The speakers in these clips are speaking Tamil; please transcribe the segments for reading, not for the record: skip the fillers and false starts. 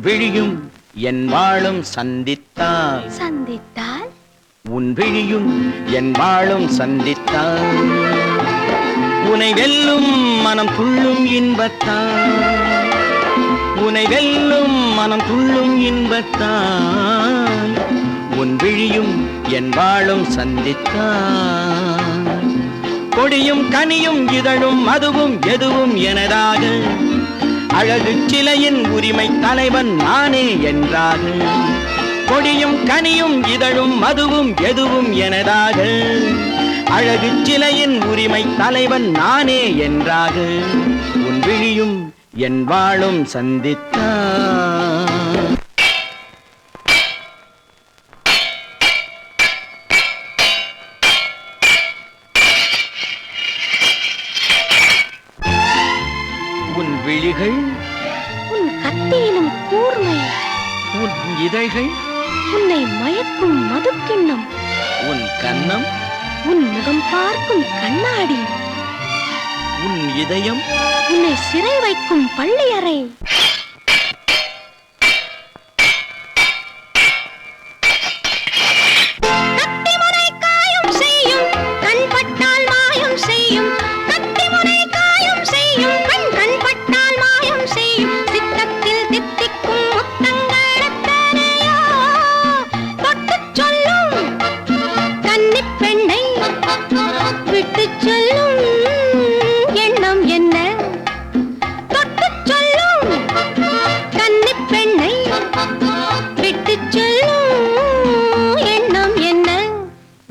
விழியும் என் வாழும் சந்தித்தால் உன் விழியும் என் வாழும் சந்தித்தால் உனை வெல்லும் மனம் துள்ளும் இன்பத்தால் உனை வெல்லும் மனம் துள்ளும் இன்பத்தால் உன் விழியும் என் வாழும் சந்தித்தால் கொடியும் கனியும் இதழும் மதுவும் எதுவும் எனதாக அழகு சிலையின் உரிமை தலைவன் நானே என்றாக கொடியும் கனியும் இதழும் மதுவும் எதுவும் எனதாக அழகு சிலையின் உரிமை தலைவன் நானே என்றாக உன் விழியும் என் வாழும் சந்தித்தான். உன் விழிகள் உன் கத்தியிலும் கூர்மை, உன் இதழ்கள் உன்னை மயக்கும் மதுக்கிண்ணம், உன் கன்னம் உன் முகம் பார்க்கும் கண்ணாடி, உன் இதயம் உன்னை சிறை வைக்கும் பள்ளியறை.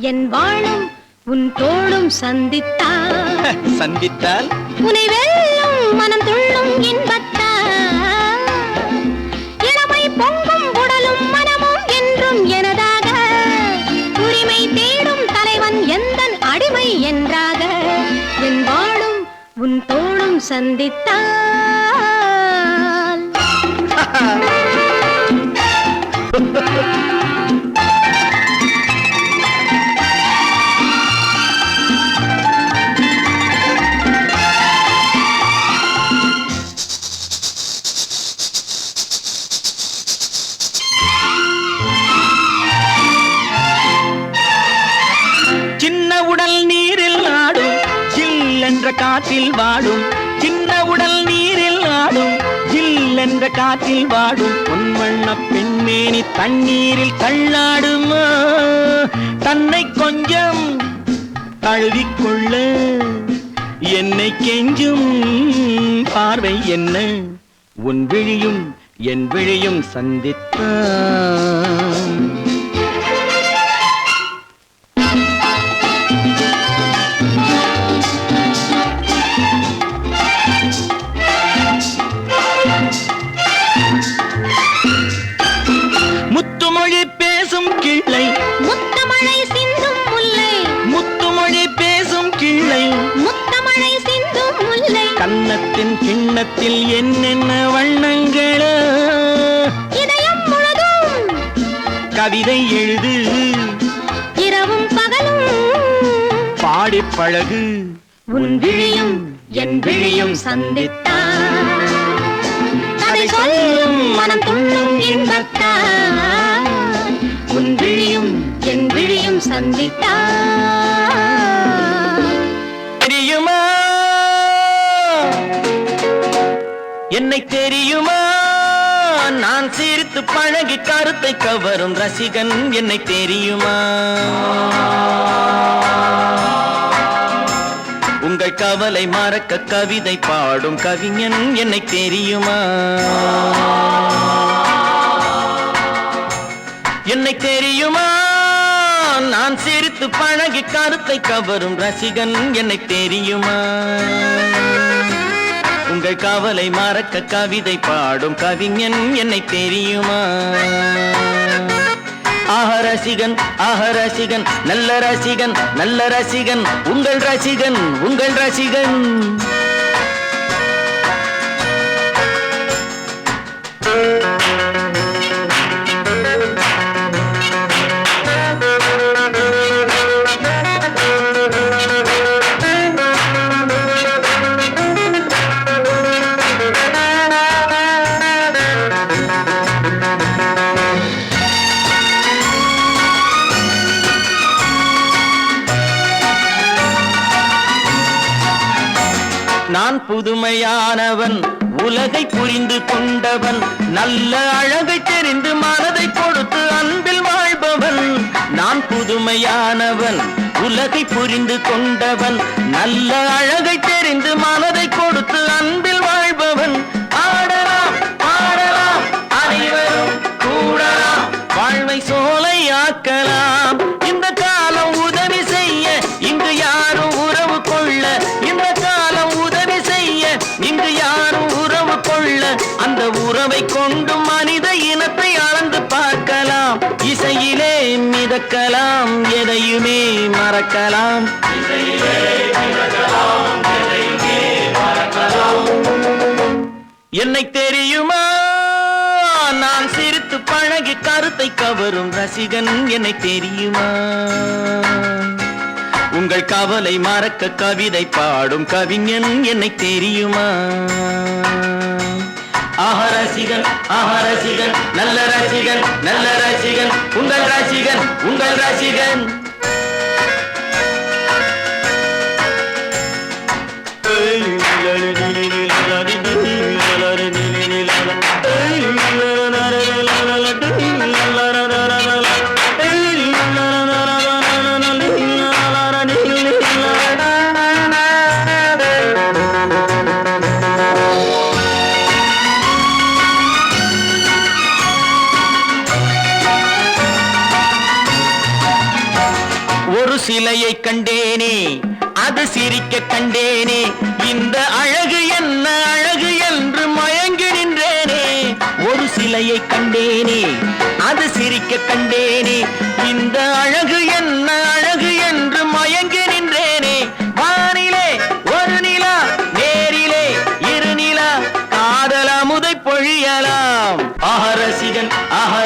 என் வாழும் உன் தோளும் சந்தித்தால் உனை வெல்லும் மனம் துள்ளும் இன்பத்தால் இளமை பொங்கும் உடலும் மனமும் என்றும் எனதாக உரிமை தேடும் தலைவன் எந்தன் அடிமை என்றாக என் வாழும் உன் தோளும் சந்தித்தால். காற்றில் வாடும் சின்ன உடல் நீரில் ஆடும் ஜில் என்ற காற்றில் வாடும் பொன்வண்ண பெண்மேனி தண்ணீரில் தள்ளாடுமா தன்னை கொஞ்சம் தழுவிக்கொள்ள என்னை கெஞ்சும் பார்வை என்ன உன் விழியும் என் விழியும் சந்தித்தான். முத்துமொழி பேசும் கிள்ளை முத்தமழை சிந்தும் முல்லை முத்துமொழி பேசும் கிள்ளை முத்தமழை சிந்தும் முல்லை கன்னத்தின் கிண்ணத்தில் என்னென்ன வண்ணங்களோ இதயம் முழுதும் கவிதை எழுது இரவும் பகலும் பாடி பழகு உன் விழியும் என் விழியும் சந்தித்தான் அதை சொல்லும் மனம் துள்ளும் இன்பத்தான் உன் விழியும் என் விழியும் சந்தித்தான். தெரியுமா என்னை தெரியுமா நான் சிரித்து பழகி கருத்தை கவரும் ரசிகன் என்னை தெரியுமா உங்கள் கவலை மறக்க கவிதை பாடும் கவிஞன் என்னை தெரியுமா என்னை தெரியுமா நான் சிரித்து பழகி கருத்தை கவரும் ரசிகன் என்னை தெரியுமா உங்கள் கவலை மறக்க கவிதை பாடும் கவிஞன் என்னை தெரியுமா ஆஹ ரசிகன் நல்ல ரசிகன் நல்ல ரசிகன் உங்கள் ரசிகன் உங்கள் ரசிகன். நான் புதுமையானவன் உலகை புரிந்து கொண்டவன் நல்ல அழகை தெரிந்து மனதை கொடுத்து அன்பில் வாழ்பவன் நான் புதுமையானவன் உலகை புரிந்து கொண்டவன் நல்ல அழகை தெரிந்து மனதை கொடுத்து அன்பில் வாழ்பவன் ஆடலாம் பாடலாம் அனைவரும் கூடலாம் வாழ்வை சோலையாக்கலாம் இந்த காலம் உதவி செய்ய இங்கு யாரும் உறவு கொள்ள இந்த காலம் உதவி செய்ய இங்கு யாரும் உறவு கொள்ள அந்த உறவை கொண்டு மனித இனத்தை அளந்து பார்க்கலாம் இசையிலே மிதக்கலாம் எதையுமே மறக்கலாம் என்னை தெரியுமா நான் சிரித்து பழகி கருத்தை கவரும் ரசிகன் என்னை தெரியுமா உங்கள் கவலை மறக்க கவிதை பாடும் கவிஞன் என்னை தெரியுமா ரசிகன் ரசிகன் நல்ல ரசிகன் நல்ல ரசிகன் உங்கள் ரசிகன் உங்கள் ரசிகன் ஒரு சிலையை கண்டேனே அது சிரிக்க கண்டேனே இந்த அழகு என்ன அழகு என்று மயங்கி நின்றேனே ஒரு சிலையை கண்டேனே அது சிரிக்க கண்டேனே இந்த அழகு என்ன அழகு என்று மயங்கி நின்றேனே வானிலே ஒரு நிலா நேரிலே இரு நிலா காதல் அமுதை பொழியலாம் ரசிகன்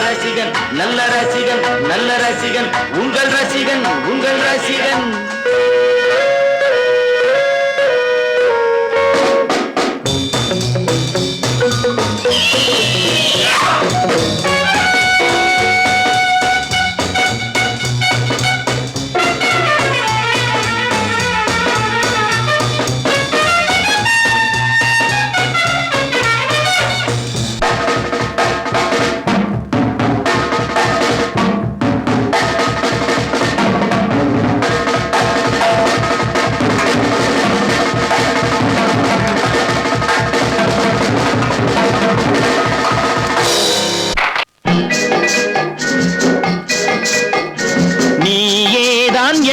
ரசிகன் நல்ல ரசிகன் நல்ல ரசிகன் உங்கள் ரசிகன் உங்கள் ரசிகன்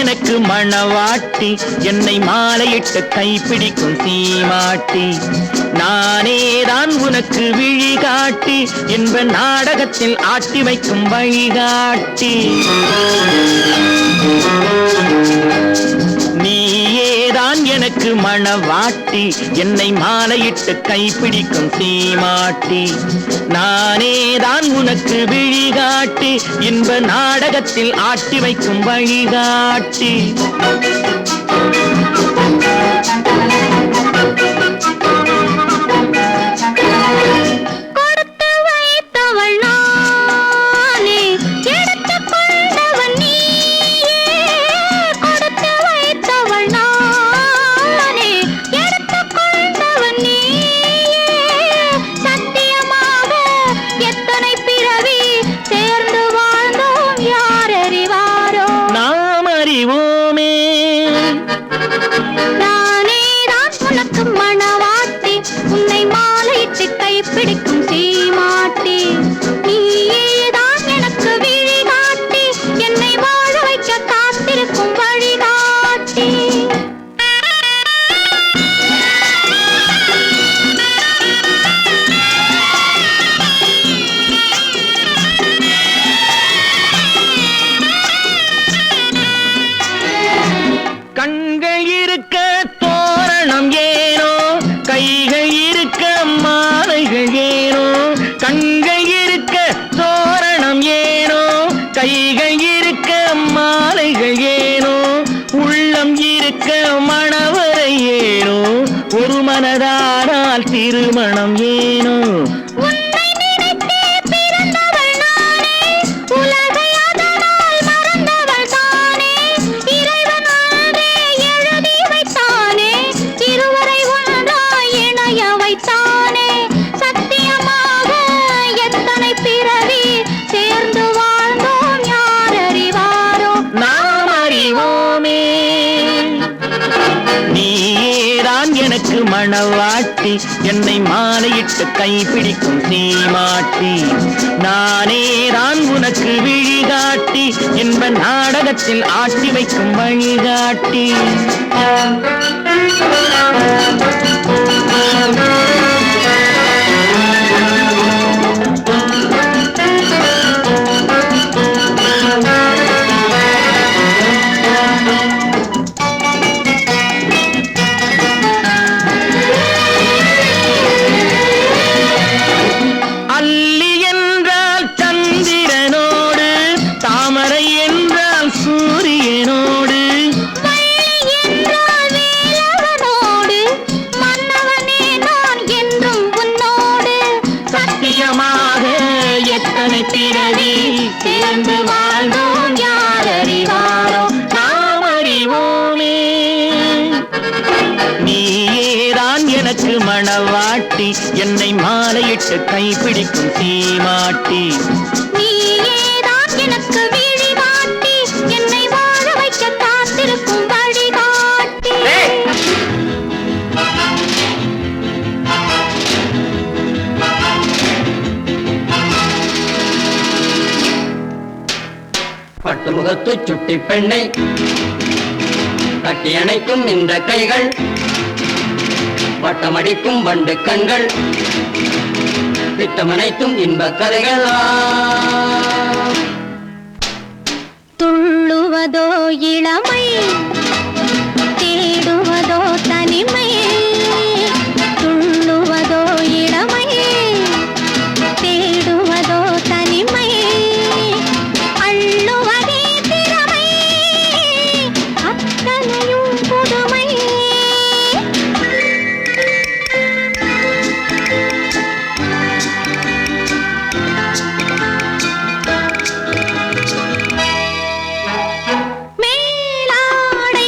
எனக்கு மணவாட்டி என்னை மாலையிட்டு கைப்பிடிக்கும் சீமாட்டி நானேதான் உனக்கு விழிகாட்டி என்ப நாடகத்தில் ஆட்டி வைக்கும் வழிகாட்டி நீயேதான் எனக்கு மணவாட்டி என்னை மாலையிட்டு கைப்பிடிக்கும் சீமாட்டி நானேதான் உனக்கு விழிகாட்டி இன்ப நாடகத்தில் ஆட்டி வைக்கும் வழிகாட்டி பிடிக்கும் சீமாட்டி நீயேதான் எனக்கு விழிகாட்டி என்னை வாழ வைக்க காத்திருக்கும் வழிகாட்டி கண்கள் இருக்க தோரணம் ஏனோ கைகள் இருக்க மாலைகள் ஏனோ கண்கள் இருக்க தோரணம் ஏனோ கைகள் இருக்க மாலைகள் ஏனோ உள்ளம் இருக்க மணவரை ஏனோ ஒரு மனதானால் திருமணம் ஏனோ மணவாட்டி என்னை மாலையிட்டு கைப்பிடிக்கும் சீமாட்டி நானே தான் உனக்கு விழிகாட்டி என்ப நாடகத்தில் ஆட்டி வைக்கும் வழிகாட்டி எத்தனை பிறவி சேர்ந்து வாழ்ந்தோம் யார் அறிவாரோ நாம் அறிவோமே நீயேதான் எனக்கு மணவாட்டி என்னை மாலையிட்டு கைப்பிடிக்கும் சீமாட்டி நீயேதான் எனக்கு விழிகாட்டி என்னை வாழ வைக்க காத்திருக்கும் வழிகாட்டி பட்டு முகத்து சுட்டி பெண்ணை கட்டி அணைக்கும் இந்த கைகள் வட்டமடிக்கும் வண்டு கண்கள் திட்டமனைத்தும் இன்ப கதைகள் துள்ளுவதோ இளமை தேடுவதோ தனிமை துள்ளுவதோ இளமை தேடுவதோ தனிமை அள்ளுவதே திறமை அத்தனையும் புதுமை மேலாடை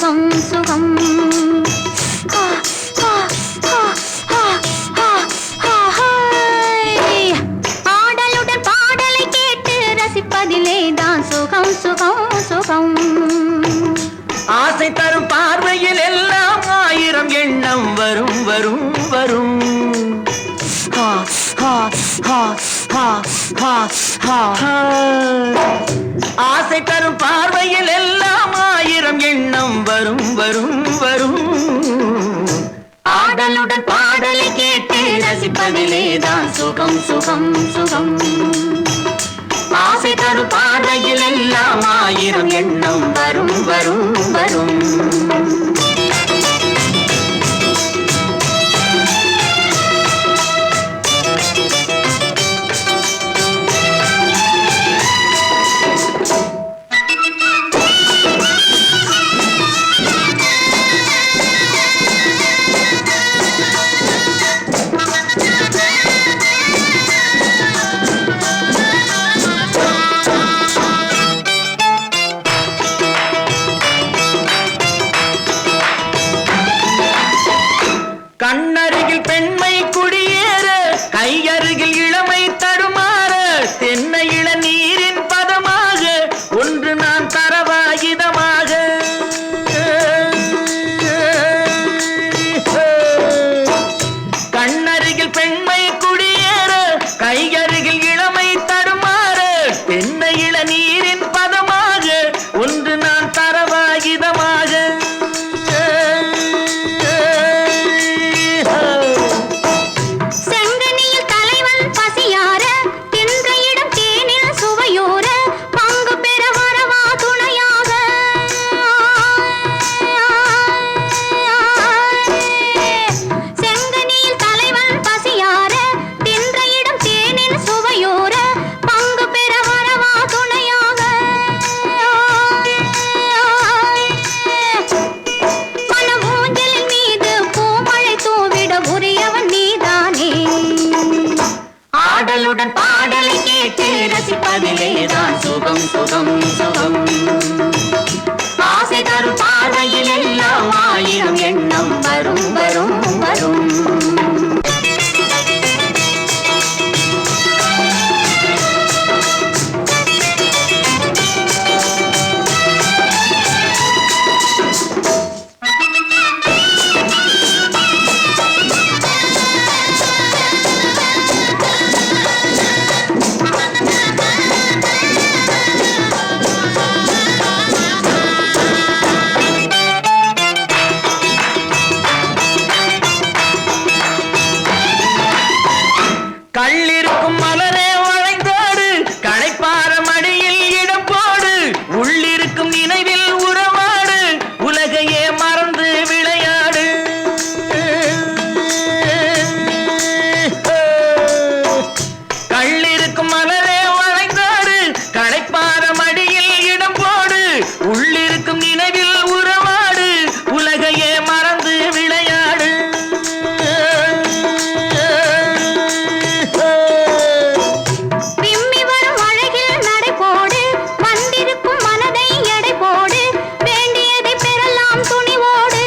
சுகம் சுகம் ஆ, ஆ, ஆ, ஆ, ஆ, ஆ, ஹாய். ஆடலுடன் பாடலை கேட்டு ரசிப்பதிலே தான் சுகம் சுகம் சுகம் ஆசை தரும் பார்வையில் எல்லாம் ஆயிரம் எண்ணம் வரும் வரும் வரும் ஹா, ஹா, ஹா, ஹா, ஹா, ஹா, ஹா. ஆசை தரும் பார்வையில் எல்லாம் ஆயிரம் எண்ணம் வரும் வரும் வரும் ஆடலுடன் பாடலை கேட்டு ரசிப்பதிலே தான் சுகம் சுகம் சுகம் ஆசை தரும் பார்வையில் எல்லாம் ஆயிரம் எண்ணம் வரும் வரும் வரும் கண்ணருகில் பெண்மை குடியேற கையருகில் இளமை தடுமாற தென்னை இள நீரின் பதமாக ஒன்று நான் தரவாயுதமாக கண்ணருகில் பெண்மை குடியேற கையருகில் இளமை தடுமாற தென்னை இள நீரின் பதமாக ஒன்று நான் தரவாயுதமாக செங்கனியில் தலைவன் பசியார தின்ற இடம் தேனில் சுவையோர பங்கு பெற வரவா துணையாக செங்கனியில் தலைவன் பசியார தின்ற இடம் தேனில் சுவையோர பங்கு பெற வரவா துணையாக மன ஊஞ்சலின் மீது பூமழை தூவிட உரியவன் நீதானே ஆடலுடன் பாடலை கேட்டு ரசிப்பதிலே தான் சுகம் சுகம் சுகம் ஆசை தரும் பார்வையில் எல்லாம் ஆயிரம் எண்ணம் வரும் வரும் வரும் கள்ளிருக்கும் மலரே வளைந்தோடு களைப்பார மடியில் இடம் போடு உள்ளிருக்கும் நினைவில் உறவாடு உலகையே மறந்து விளையாடு கள்ளிருக்கும் மலரே வளைந்தோடு களைப்பார மடியில் இடம் போடு உள்ளிருக்கும் நினைவில் உறவாடு உலகையே மறந்து விளையாடு விம்மி வரும் அழகில் நடை போடு வந்திருக்கும் மனதை எடை போடு வேண்டியதை பெறலாம் துணிவோடு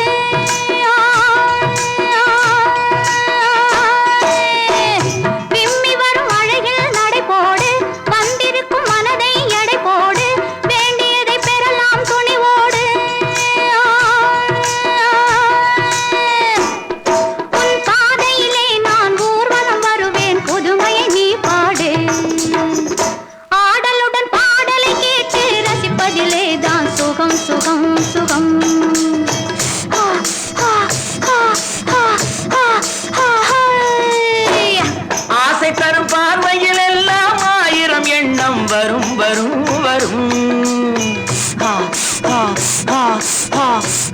விம்மி வரும் அழகில் நடை போடு வந்திருக்கும் மனதை எடை போடு வேண்டியதை பெறலாம் துணிவோடு உன் பாதையிலே நான் ஊர்வலம் வருவேன் புதுமையை நீ பாடு ஆடலுடன் பாடலை கேட்டு ரசிப்பதிலே தான் சுகம் சுகம் சுகம் ஆ, ஆ, ஆ, ஆ, ஆ, ஆ, ஹாய். ஆசை தரும் பார்வையில் எல்லாம் ஆயிரம் எண்ணம் வரும் வரும் வரும் ஹா, ஹா, ஹா, ஹா,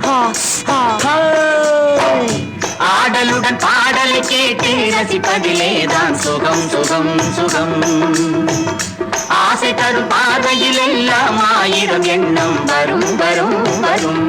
ஹா, ஹா, ஹாய். ஆடலுடன் பாடலை கேட்டு ரசிப்பதிலே தான் சுகம் சுகம் சுகம் ஆசை தரும் பார்வையில் எல்லாம் ஆயிரம் எண்ணம் வரும் வரும் வரும்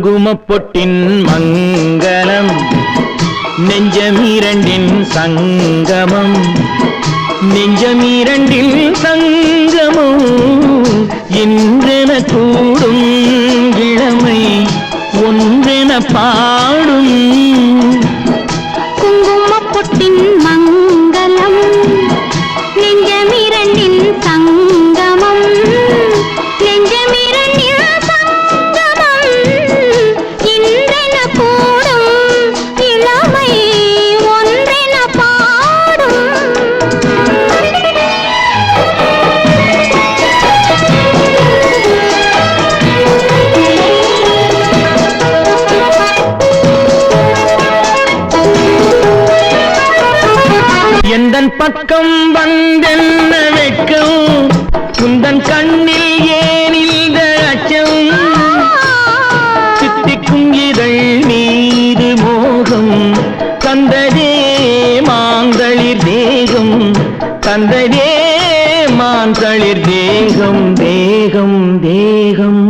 குங்குமப்பொட்டின் மங்களம் நெஞ்சமீரண்டின் சங்கமம் நெஞ்சமீரண்டின் சங்கமம் இன்றென கூடும் இளமை ஒன்றென பாடும் குங்குமப்பொட்டின் மங்களம் நெஞ்சமிரண்டின் சங்கமம் நெஞ்சமிரண்டின் சங்கமம் இன்றென கூடும் இளமை ஒன்றென பாடும் எந்தன் பக்கம் வந்தென்ன வெட்கம் குந்தன் கண்ணில் ஏன் இந்த அச்சம் சித்திக்கும் இதழ் மீது மோகம் தந்ததே மாந்தளிர் தேகம் தந்ததே மாந்தளிர் தேகம் தேகம் தேகம்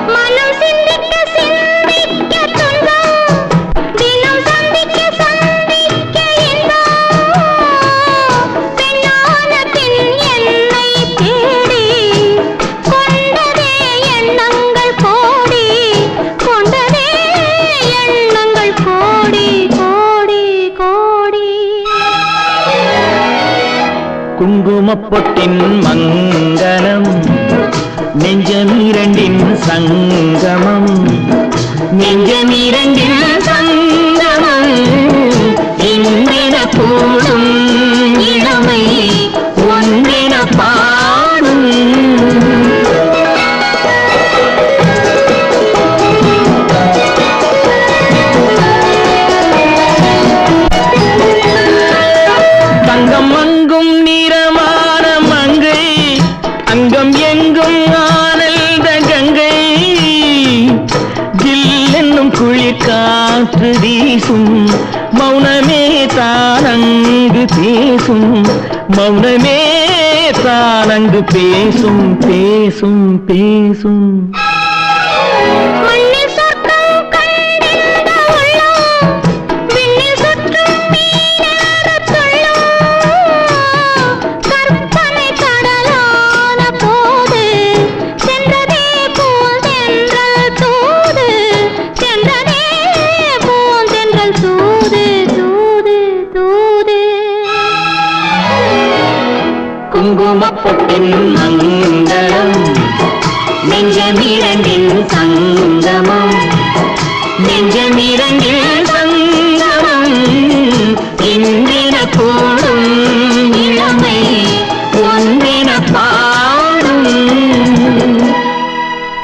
மனம் சிந்திக்க சிந்திக்க துன்பம் தினம் சந்திக்க சந்திக்க இன்பம் பெண்ணான பின் என்னை தேடி கொண்டதே எண்ணங்கள் கோடி கொண்டதே எண்ணங்கள் கோடி கோடி கோடி குங்குமப்பொட்டின் மங்களம் நெஞ்சமீரண்டின் சங்கமம் நெஞ்சமீரண்டின் சங்கமம் இன்றென கூடும் இளமை ஒன்றென பாடும் தங்கம் அங்கும் நிறமான மங்கை அங்கம் எங்கும் ஆனந்த கங்கை ஜில் என்னும் குளிர் காற்று வீசும் மௌனமே தானங்கு பேசும் மௌனமே தானங்கு பேசும் பேசும் பேசும் மண்ணில் சொர்க்கம் கண்டிருந்த உள்ளம் விண்ணில் சுற்றும் மீனேறத் துள்ளும் கற்பனை கடலான போது சென்றதே பூந்தென்றல் தூது சென்றதே பூந்தென்றல் தூது தூது தூது குங்குமப்பொட்டின் மங்களம் நெஞ்சமீரண்டின் சங்கமம் நெஞ்சமீரண்டில் சங்கமம் இன்றென கூடும்